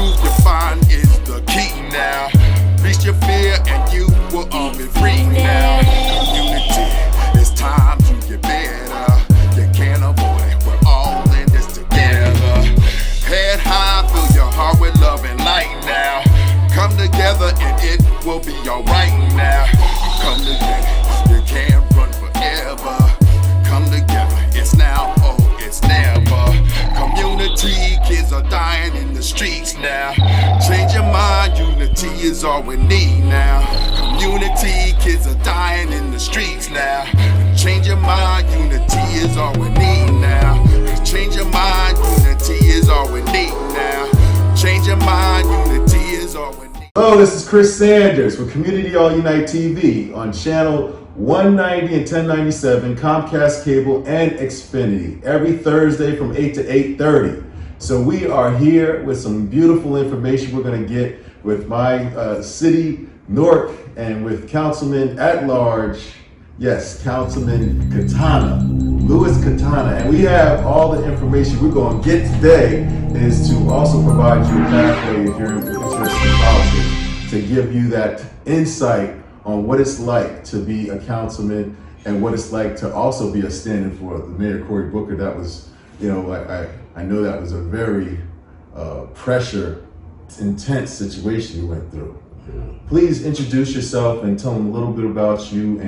truth you find is the key now. Reach your fear and you will all be free now. Community, it's time to get better. You can't avoid it, we're all in this together. Head high, fill your heart with love and light now. Come together and it will be alright now. Come together, you can't run forever. Come together, it's now, oh, it's never. Community, kids are dying in the streets now. Change your mind, unity is all we need now. Community, kids are dying in the streets now. Change your mind, unity is all we need now. Change your mind, unity is all we need now. Change your mind, unity is all we need. Hello, this is Chris Sanders with Community All Unite TV on channel 190 and 1097, Comcast Cable and Xfinity, every Thursday from 8 to 8:30. So we are here with some beautiful information we're going to get with my city, Newark, and with Councilman at Large, yes, Councilman Quintana, Louis Quintana. And we have all the information we're going to get today is to also provide you a pathway if you're interested in politics, to give you that insight on what it's like to be a councilman and what it's like to also be a stand-in for the Mayor Cory Booker. That was, I know that was a very pressure, intense situation you went through. Please introduce yourself and tell them a little bit about you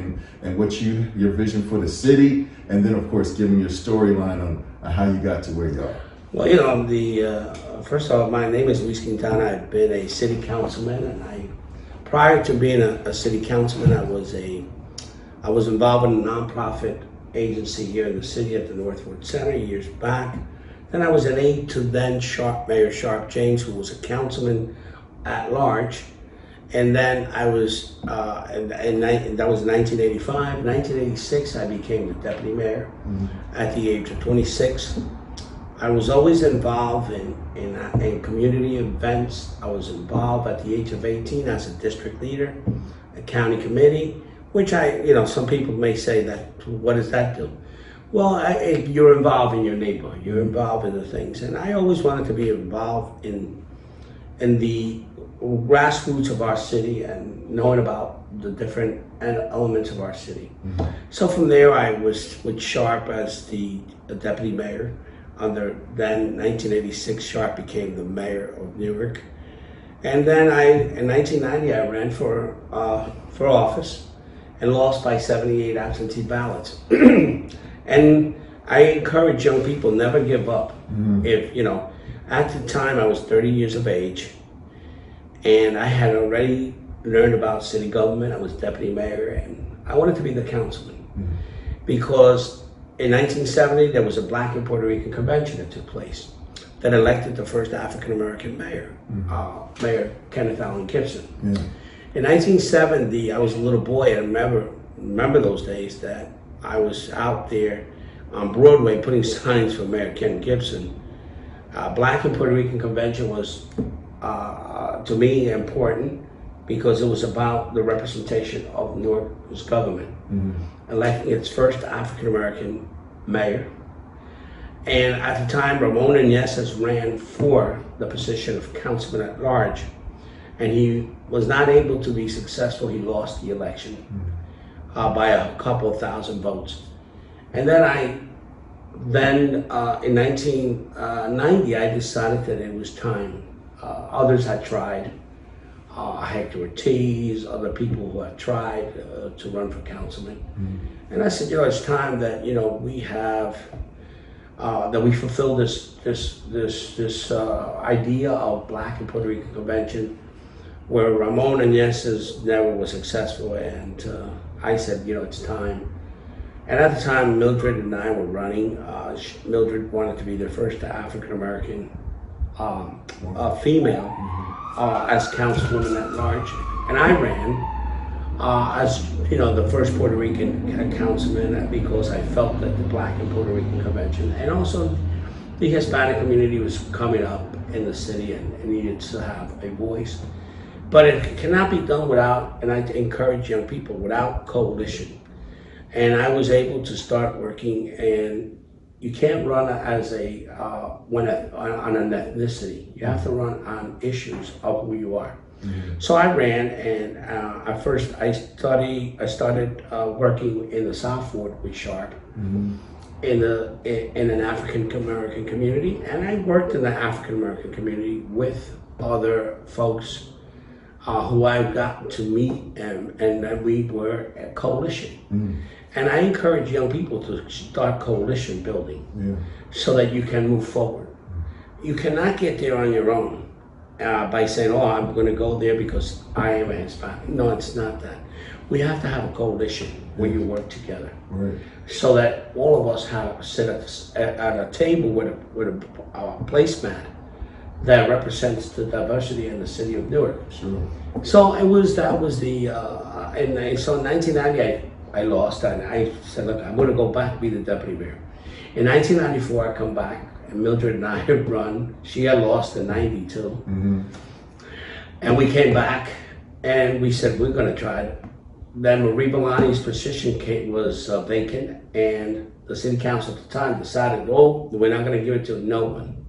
and what your vision for the city, and then of course give them your storyline on how you got to where you are. Well, first of all, my name is Luis Quintana. I've been a city councilman, and prior to being a city councilman, I was involved in a nonprofit agency here in the city at the Northwood Center years back. Then I was an aide to then Mayor Sharp James, who was a councilman at large. And then I was, and that was 1985. 1986, I became the deputy mayor at the age of 26. I was always involved in community events. I was involved at the age of 18 as a district leader, a county committee, which some people may say that, what does that do? Well, you're involved in your neighborhood. You're involved in the things. And I always wanted to be involved in the grassroots of our city and knowing about the different elements of our city. So from there, I was with Sharp as the deputy mayor. Under then 1986, Sharp became the mayor of Newark. And then in 1990, I ran for office and lost by 78 absentee ballots. And I encourage young people, never give up. At the time I was 30 years of age, and I had already learned about city government. I was deputy mayor, and I wanted to be the councilman because in 1970 there was a Black and Puerto Rican convention that took place that elected the first African American mayor, Mayor Kenneth Allen Gibson. In 1970, I was a little boy, and remember those days that I was out there on Broadway putting signs for Mayor Ken Gibson. Black and Puerto Rican convention was, to me, important because it was about the representation of Newark's government, electing its first African American mayor. And at the time, Ramon Iñez ran for the position of councilman at large, and he was not able to be successful. He lost the election by a couple of thousand votes. And then in 1990, I decided that it was time. Others had tried. Hector Ortiz, other people who had tried to run for councilman. And I said, it's time that we have that we fulfill this idea of Black and Puerto Rican convention, where Ramon Iñez never was successful, and I said, it's time. And at the time, Mildred and I were running. Mildred wanted to be the first African American female as councilwoman at large, and I ran as the first Puerto Rican councilman because I felt that the Black and Puerto Rican convention, and also the Hispanic community, was coming up in the city and needed to have a voice. But it cannot be done without, and I encourage young people, without coalition. And I was able to start working, and you can't run as a on an ethnicity. You have to run on issues of who you are. So I ran, and at first I started working in the South Ward with Sharp in an African American community, and I worked in the African American community with other folks who I got to meet, and then we were a coalition. And I encourage young people to start coalition building so that you can move forward. You cannot get there on your own by saying, oh, I'm going to go there because I am a Hispanic. No, it's not that. We have to have a coalition where you work together, so that all of us have sit at a table with a placemat that represents the diversity in the city of Newark. So so in 1990 I lost, and I said, look, I'm going to go back and be the deputy mayor. In 1994 I come back, and Mildred and I had run. She had lost in 92, and we came back and we said we're going to try it. Then Marie Bellani's position was vacant, and the city council at the time decided, oh, we're not going to give it to no one.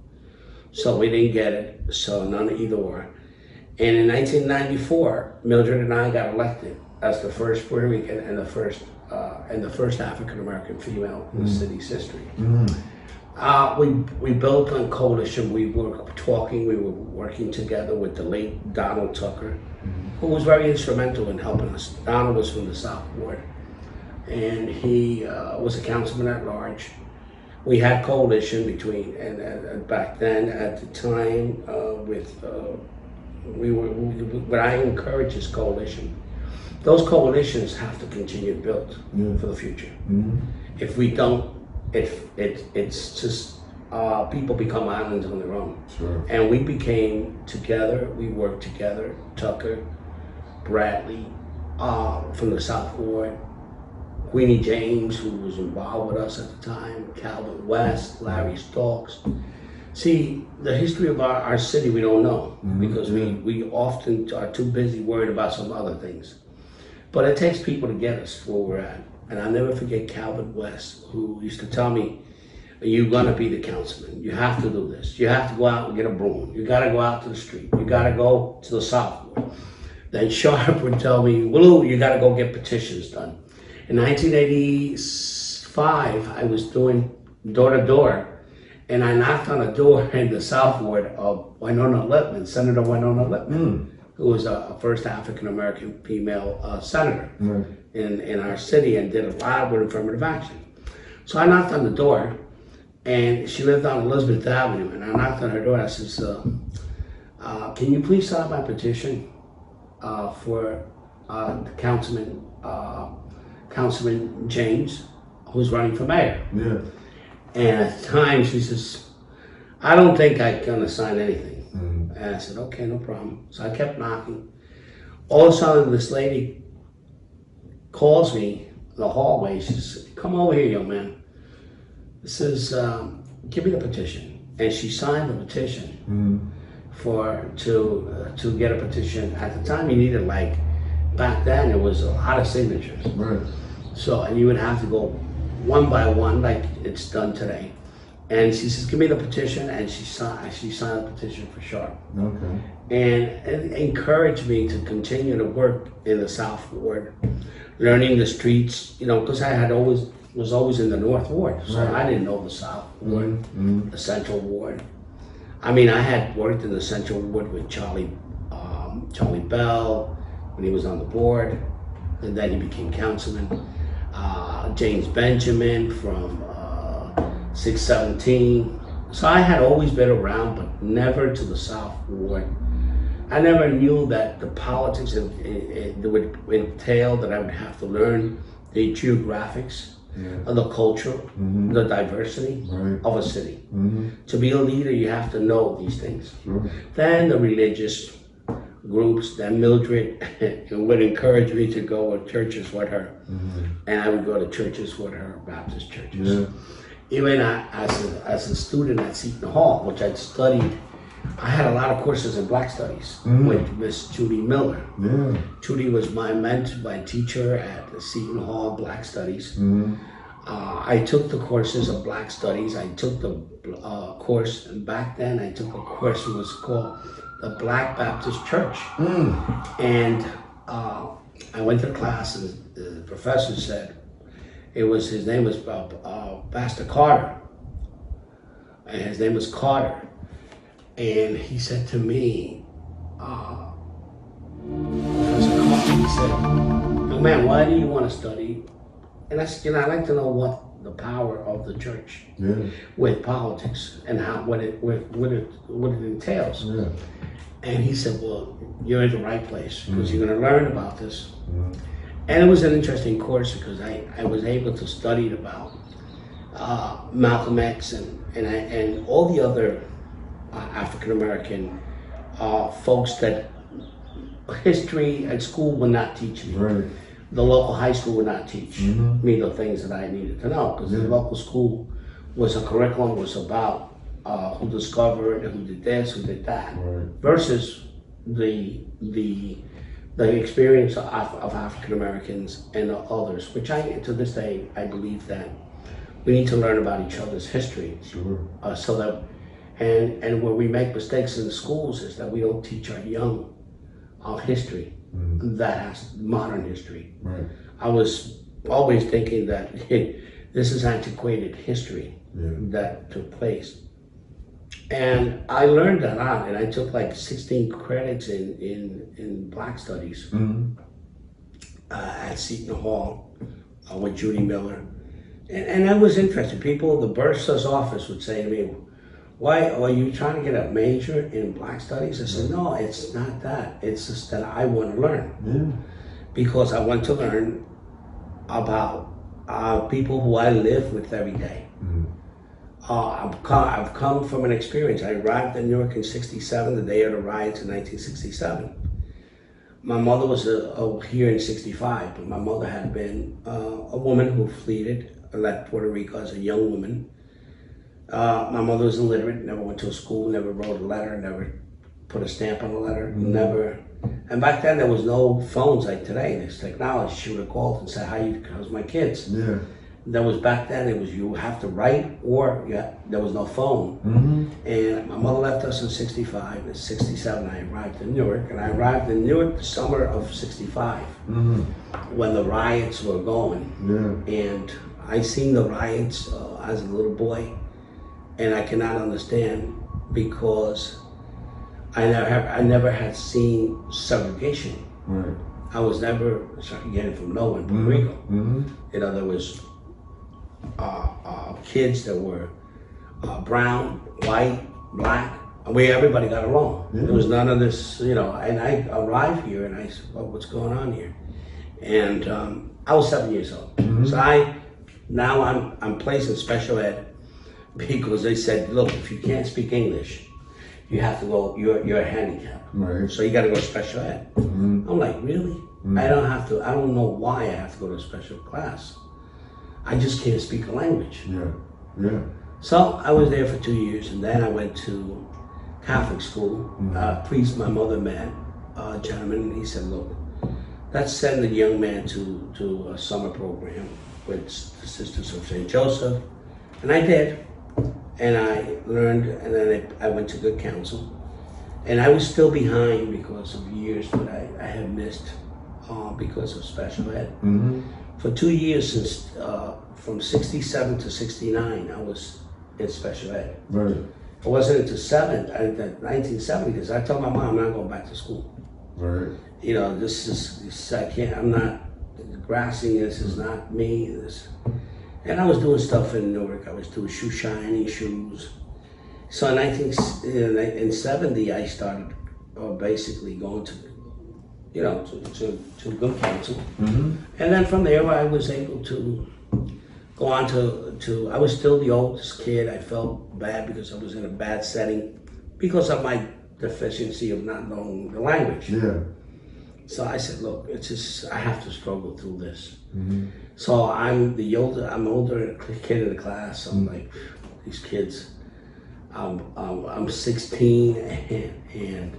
So we didn't get it, so none of either or. And in 1994, Mildred and I got elected as the first Puerto Rican and the first African American female in the city's history. We built a coalition. We were talking. We were working together with the late Donald Tucker, who was very instrumental in helping us. Donald was from the South Ward, and he was a councilman at large. We had coalition between, and back then, at the time, but I encourage this coalition. Those coalitions have to continue to build for the future. If we don't, it's just people become islands on their own. And we became together. We worked together. Tucker, Bradley, from the South Ward, Queenie James, who was involved with us at the time, Calvin West, Larry Stokes. See, the history of our city we don't know, because we often are too busy worried about some other things. But it takes people to get us where we're at. And I'll never forget Calvin West, who used to tell me, you're gonna be the councilman. You have to do this. You have to go out and get a broom. You gotta go out to the street. You gotta go to the South Ward. Then Sharp would tell me, well, you gotta go get petitions done. In 1985, I was doing door-to-door, and I knocked on a door in the South Ward of Senator Winona Lippman, who was a first African-American female senator in our city, and did a lot with affirmative action. So I knocked on the door, and she lived on Elizabeth Avenue, and I knocked on her door, and I said, can you please sign my petition for the Councilman James, who's running for mayor? And at the time, she says, I don't think I'm gonna sign anything. And I said, okay, no problem. So I kept knocking. All of a sudden, this lady calls me in the hallway. She says, come over here, young man. This is, give me the petition. And she signed the petition to get a petition. At the time, you needed, back then, it was a lot of signatures. So, and you would have to go one by one, like it's done today. And she says, give me the petition, and she signed the petition for Sharp. And it encouraged me to continue to work in the South Ward, learning the streets, because I was always in the North Ward, so I didn't know the South Ward, the Central Ward. I mean, I had worked in the Central Ward with Charlie Bell when he was on the board, and then he became councilman. James Benjamin from 617. So I had always been around, but never to the South Ward. I never knew that the politics it would entail that I would have to learn the geographics, the culture, the diversity of a city. To be a leader, you have to know these things. Then the religious groups, then Mildred would encourage me to go to churches with her. And I would go to churches with her, Baptist churches. Even as a student at Seton Hall, which I'd studied, I had a lot of courses in Black Studies with Miss Judy Miller. Judy was my teacher at Seton Hall Black Studies. I took the courses of Black Studies. I took the course, and back then I took a course that was called the Black Baptist Church. And I went to class, and the professor said, his name was Pastor Carter. And his name was Carter. And he said to me, Professor Carter, he said, young man, why do you want to study? And I said, I'd like to know what the power of the church with politics and what it entails. Yeah. And he said, well, you're in the right place because you're going to learn about this. And it was an interesting course because I was able to study about Malcolm X and all the other African American folks that history at school would not teach me. Right. The local high school would not teach me the things that I needed to know because the local school was a curriculum was about who discovered, who did this, who did that, versus the experience of African Americans and others, which to this day I believe that we need to learn about each other's history, so that and where we make mistakes in the schools is that we don't teach our young history. That has modern history. Right. I was always thinking that this is antiquated history that took place. And I learned that out, and I took like 16 credits in Black Studies at Seton Hall with Judy Miller. And that was interesting. People, the bursar's office would say to me, why are you trying to get a major in Black Studies? I said, no, it's not that. It's just that I want to learn. Because I want to learn about people who I live with every day. I've come from an experience. I arrived in Newark in '67, the day of the riots in 1967. My mother was here in '65, but my mother had been a woman who left Puerto Rico as a young woman. My mother was illiterate, never went to a school, never wrote a letter, never put a stamp on a letter, never. And back then there was no phones like today. There's technology. She would have called and said, how's my kids? Yeah. There was back then, it was you have to write or there was no phone. And my mother left us in '65. In '67 I arrived in Newark, and I arrived in Newark the summer of '65 when the riots were going. And I seen the riots as a little boy. And I cannot understand because I never had seen segregation. Right. I was never segregated from no one in Puerto Rico. There was kids that were brown, white, black. Everybody got along. There was none of this, And I arrived here and I said, well, what's going on here? And I was 7 years old. So I'm placed in special ed. Because they said, look, if you can't speak English, you have to go, you're handicapped. Right. So you got to go to special ed. I'm like, really? I don't know why I have to go to a special class. I just can't speak a language. So I was there for 2 years, and then I went to Catholic school. Priest my mother met, a gentleman, and he said, look, let's send the young man to a summer program with the Sisters of St. Joseph. And I did. And I learned, and then I went to good counsel. And I was still behind because of years that I had missed because of special ed. For 2 years, since from '67 to '69, I was in special ed. Right. It wasn't until 1970s. I told my mom I'm not going back to school. Right. I'm not grasping this is not me. And I was doing stuff in Newark. I was doing shoe shining, shoes. So in '70, I started basically going to good counsel. And then from there, I was able to go on to I was still the oldest kid. I felt bad because I was in a bad setting because of my deficiency of not knowing the language. So I said, look, I have to struggle through this. So I'm older kid in the class. I'm like, these kids, I'm 16 and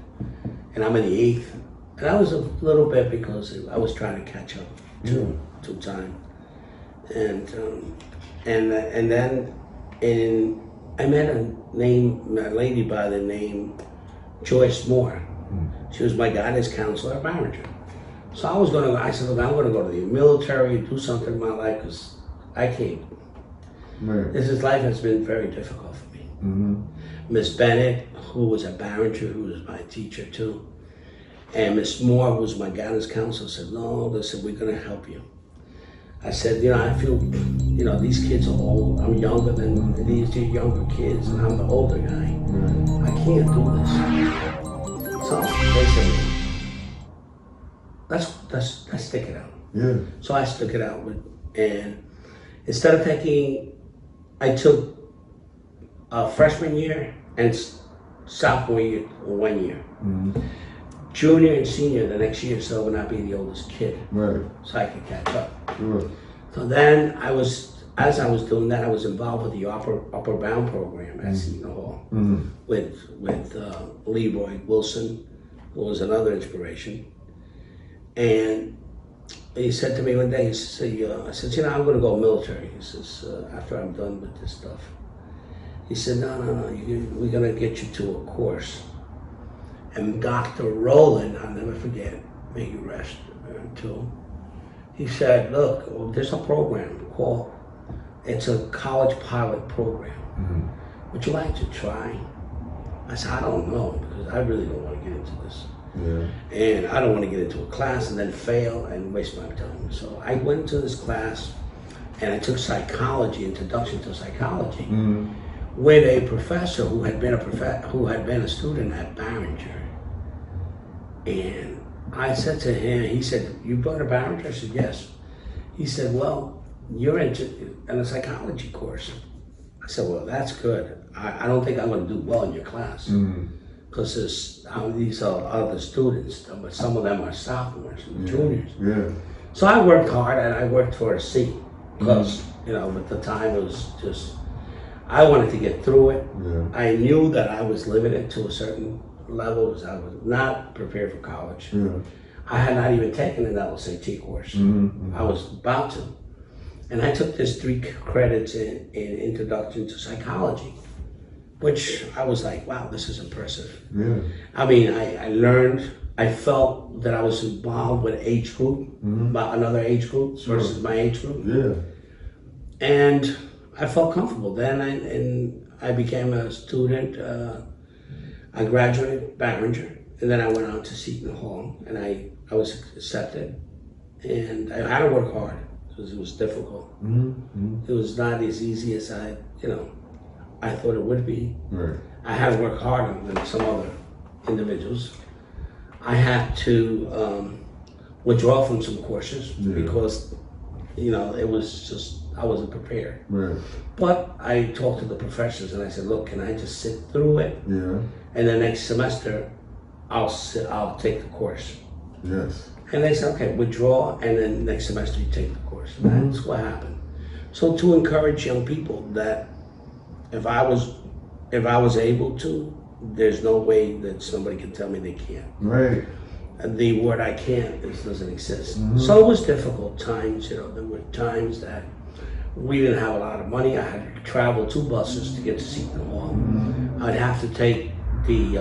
I'm in the 8th. And I was a little bit because I was trying to catch up to time. And and then I met a lady by the name Joyce Moore. She was my guidance counselor at Barringer. So I said, look, I'm gonna go to the military, do something in my life, because I can't. Right. Life has been very difficult for me. Miss Bennett, who was at Barringer, who was my teacher too, and Miss Moore, who was my guidance counselor, said, no, they said, we're gonna help you. I said, I feel, these kids are old. I'm younger than these two younger kids, and I'm the older guy. I can't do this. So they said, let's stick it out. Yeah. So I stuck it out and instead of I took freshman year and sophomore year 1 year. Junior and senior the next year, so I would not be the oldest kid. Right. So I could catch up. Sure. So then as I was doing that, I was involved with the Upper Bound program at Seton Hall with Leroy Wilson, who was another inspiration. And he said to me one day, I said, I'm going to go military. He says, after I'm done with this stuff. He said, no, we're going to get you to a course. And Dr. Rowland, I'll never forget, may you rest, too. He said, look, there's a program called, it's a college pilot program. Would you like to try? I said, I don't know, because I really don't want to get into this. Yeah. And I don't want to get into a class and then fail and waste my time. So I went into this class and I took psychology, introduction to psychology, with a professor who had been a student at Barringer. And I said to him, he said, you go to Barringer? I said, yes. He said, well, you're in a psychology course. I said, well, that's good. I don't think I'm going to do well in your class. Because these are other students, but some of them are sophomores and juniors. Yeah. So I worked hard and I worked for a C. Because, at the time it was just, I wanted to get through it. Yeah. I knew that I was limited to a certain level because I was not prepared for college. Yeah. I had not even taken an LSAT course. I was about to. And I took this 3 credits in Introduction to Psychology, which I was like, wow, this is impressive. Yeah. I mean, I learned, I felt that I was involved with age group, about another age group versus my age group. Yeah. And I felt comfortable. Then I became a student. I graduated Barringer, and then I went out to Seton Hall, and I was accepted. And I had to work hard because it was difficult. It was not as easy as I thought it would be. Right. I had to work harder than some other individuals. I had to withdraw from some courses because, it was just, I wasn't prepared. Right. But I talked to the professors and I said, look, can I just sit through it? Yeah. And the next semester, I'll take the course. Yes. And they said, okay, withdraw, and then next semester you take the course. And that's what happened. So to encourage young people that if I was able to, there's no way that somebody can tell me they can't. Right. And the word I can't doesn't exist. So it was difficult times, there were times that we didn't have a lot of money. I had to travel 2 buses to get to Seton Hall. I'd have to take the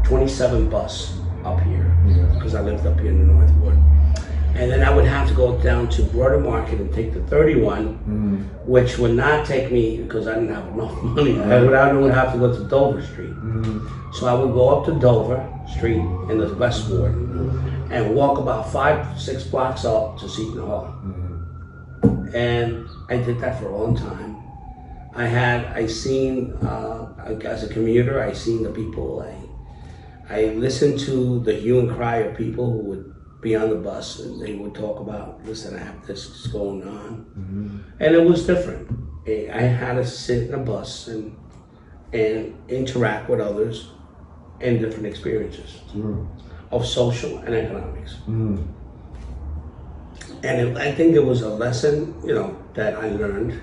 27 bus up here because I lived up here in the North Ward. And then I would have to go down to Broader Market and take the 31, which would not take me because I didn't have enough money. I would have to go to Dover Street. So I would go up to Dover Street in the West Ward and walk about 5-6 blocks up to Seton Hall. And I did that for a long time. As a commuter, I seen the people. I listened to the hue and cry of people who would be on the bus and they would talk about, listen, I have this going on. And it was different. I had to sit in a bus and interact with others and different experiences of social and economics. And I think it was a lesson, that I learned.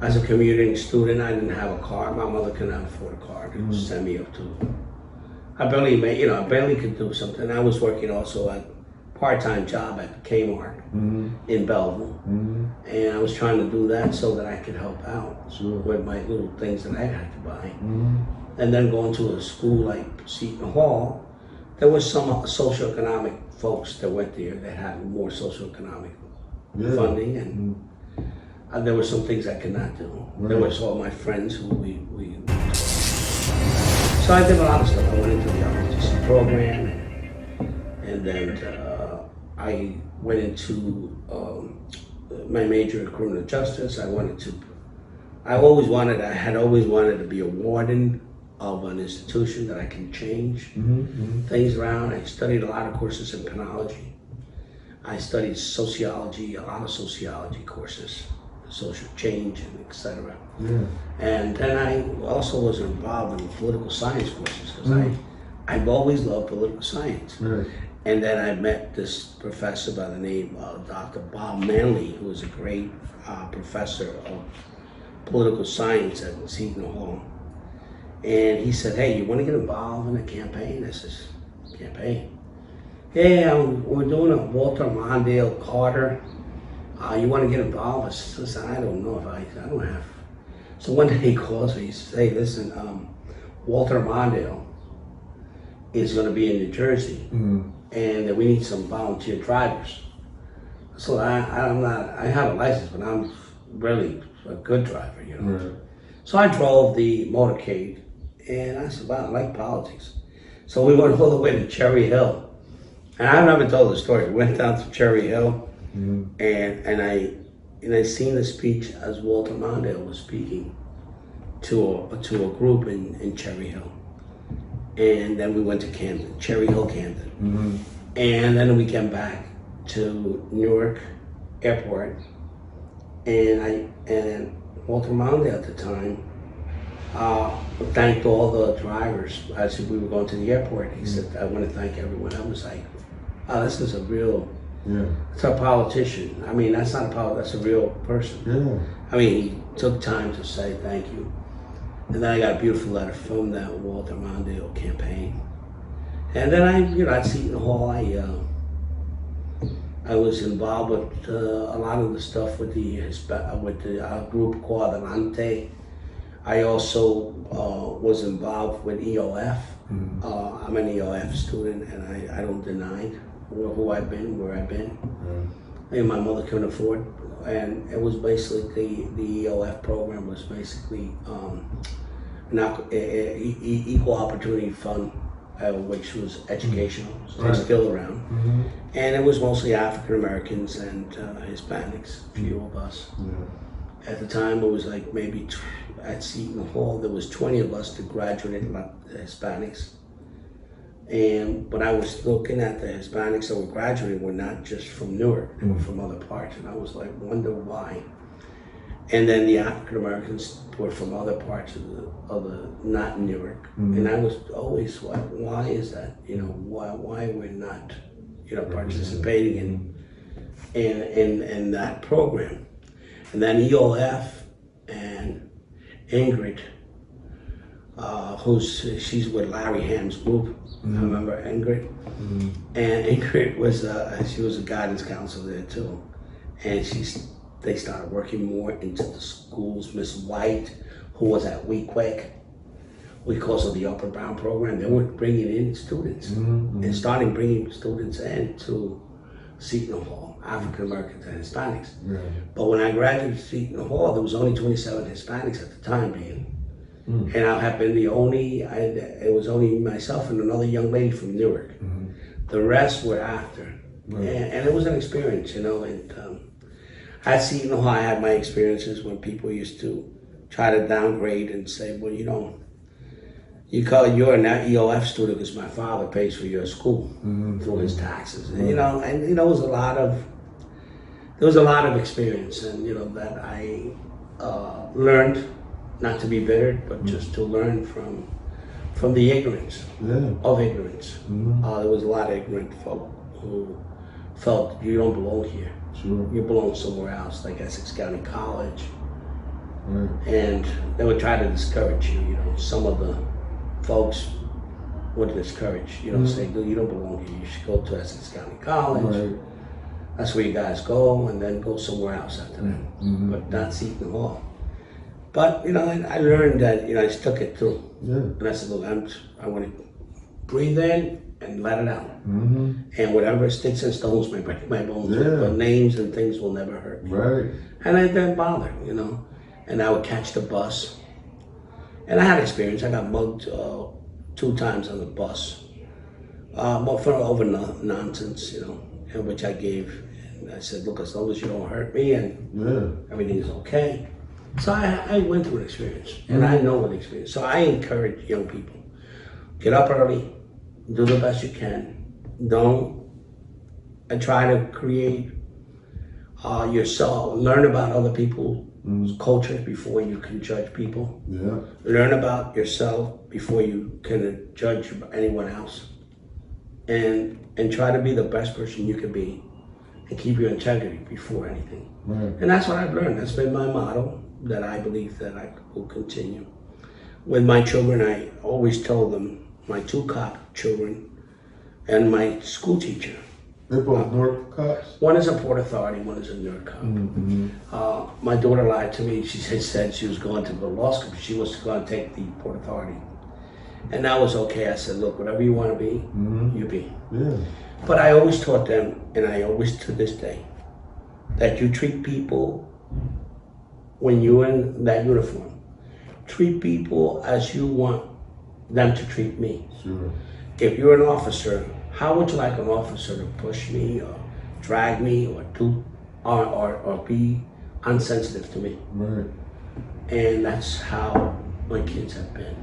As a commuting student, I didn't have a car. My mother could not afford a car to send me up to. I barely could do something. I was working also part-time job at Kmart in Belleville, and I was trying to do that so that I could help out with my little things that I had to buy. And then going to a school like Seton Hall, there was some socioeconomic folks that went there that had more socioeconomic funding, and there were some things I could not do. There was all my friends who we so I did a lot of stuff. I went into the ROTC program, and then I went into my major in criminal justice. I had always wanted to be a warden of an institution that I can change things around. I studied a lot of courses in penology. I studied sociology, a lot of sociology courses, social change, and etc. And then I also was involved in political science courses because I've always loved political science. And then I met this professor by the name of Dr. Bob Manley, who was a great professor of political science at Seton Hall. And he said, "Hey, you want to get involved in a campaign?" I says, "Campaign? Yeah, we're doing a Walter Mondale Carter. You want to get involved?" I said, "Listen, I don't know if I don't have." So one day he calls me, he says, "Hey, listen, Walter Mondale is going to be in New Jersey, and we need some volunteer drivers." So I have a license, but I'm really a good driver, you know. So I drove the motorcade, and I said, "Wow, I like politics." So we went all the way to Cherry Hill, and I've never told the story. We went down to Cherry Hill, and I seen the speech as Walter Mondale was speaking to a group in Cherry Hill, and then we went to Camden, Cherry Hill, Camden, and then we came back to Newark Airport, and Walter Mondale at the time thanked all the drivers as we were going to the airport. He said, "I want to thank everyone." I was like, "Oh, this is a real." It's a politician. I mean, that's not a politician, that's a real person. I mean, he took time to say thank you. And then I got a beautiful letter from that Walter Mondale campaign. And then at Seton Hall, I was involved with a lot of the stuff with the group called Adelante. I also was involved with EOF. I'm an EOF student, and I don't deny who I've been, where I've been. And my mother couldn't afford, and it was basically the EOF program was basically an equal opportunity fund, which was educational, so it's still around, and it was mostly African Americans and Hispanics, a few of us. At the time, it was like maybe at Seton Hall there was 20 of us that graduated, Hispanics. But I was looking at the Hispanics that were graduating were not just from Newark, they were from other parts, and I was like, wonder why. And then the African Americans were from other parts of the not Newark, and I was always like, why is that? You know, why we're not, participating in that program. And then EOF and Ingrid, she's with Larry Ham's group. I remember Ingrid, and Ingrid was she was a guidance counselor there too, and they started working more into the schools. Miss White, who was at Weequahic, because of the Upper Bound program, they were bringing in students and starting bringing students in to Seton Hall, African Americans and Hispanics. But when I graduated Seton Hall, there was only 27 Hispanics at the time being. And I have been the only, it was only myself and another young lady from Newark. The rest were after. And it was an experience, and at Seton Hall I had my experiences when people used to try to downgrade and say, well, you're an EOF student because my father pays for your school through his taxes. And, there was a lot of experience, and that I learned. Not to be bitter, but just to learn from the ignorance of ignorance. There was a lot of ignorant folk who felt you don't belong here. You belong somewhere else, like Essex County College. And they would try to discourage you. Some of the folks would discourage. You don't say, "Dude, you don't belong here. You should go to Essex County College. Right. That's where you guys go, and then go somewhere else after that." But not Seton Hall. But I learned that I just took it through. Yeah. And I said, "Look, I want to breathe in and let it out. And whatever sticks and stones may break my bones, but names and things will never hurt me." Right. And I didn't bother, And I would catch the bus. And I had experience. I got mugged 2 times on the bus, but for over nonsense, in which I gave. And I said, "Look, as long as you don't hurt me and everything is okay." So I went through an experience, and I know what experience. So I encourage young people: get up early, do the best you can. And try to create yourself. Learn about other people's cultures before you can judge people. Yeah. Learn about yourself before you can judge anyone else. And try to be the best person you can be, and keep your integrity before anything. Right. And that's what I've learned. That's been my motto that I believe that I will continue. With my children, I always tell them, my 2 cop children and my school teacher. They're both Newark cops? One is a Port Authority, one is a Newark cop. My daughter lied to me. She said she was going to go to law school, but she was going to take the Port Authority. And that was okay. I said, "Look, whatever you want to be, you be." Yeah. But I always taught them, and I always to this day, that you treat people, when you're in that uniform, treat people as you want them to treat me. Sure. If you're an officer, how would you like an officer to push me or drag me or be unsensitive to me? Right. And that's how my kids have been.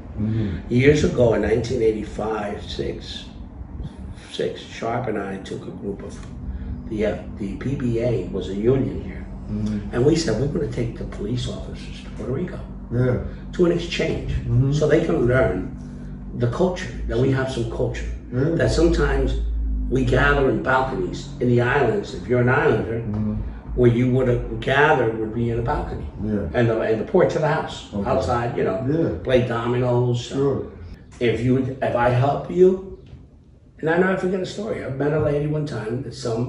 Years ago, in 1985, Sharp and I took a group of the PBA was a union here, and we said we're going to take the police officers to Puerto Rico to an exchange, so they can learn the culture, that we have some culture. That sometimes we gather in balconies in the islands. If you're an islander, where you would have gathered would be in a balcony, and the porch of the house outside. Play dominoes. Sure. If I help you, and I never forget a story. I met a lady one time that some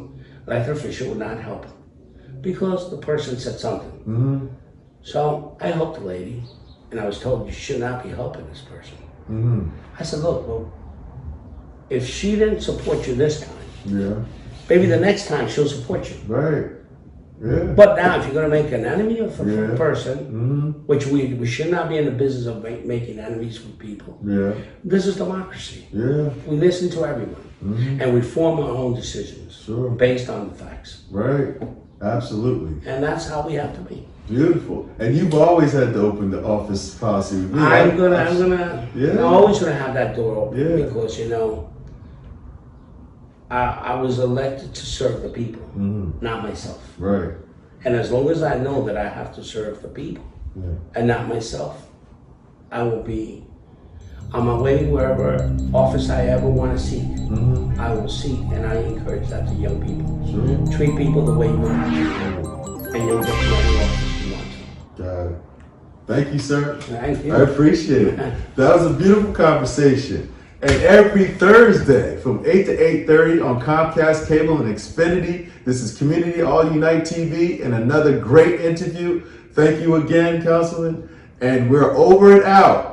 elected official would not help because the person said something. So I helped the lady, and I was told, "You should not be helping this person." I said, "Look, well, if she didn't support you this time, maybe the next time she'll support you." Right. Yeah. But now, if you're going to make an enemy of a person, which we should not be in the business of making enemies with people. This is democracy. We listen to everyone, and we form our own decisions based on the facts. Right. Absolutely. And that's how we have to be. Beautiful. And you've always had to open the office policy with me. I'm always gonna have that door open because I was elected to serve the people, not myself. Right. And as long as I know that I have to serve the people and not myself, I will be on my way wherever office I ever want to seek. I will seek, and I encourage that to young people. Treat people the way you want to be treated, and you'll get to any office you want to. Got it. Thank you, sir. Thank you. I appreciate it. That was a beautiful conversation. And every Thursday from 8 to 8:30 on Comcast Cable and Xfinity, this is Community All Unite TV and another great interview. Thank you again, Councilman. And we're over and out.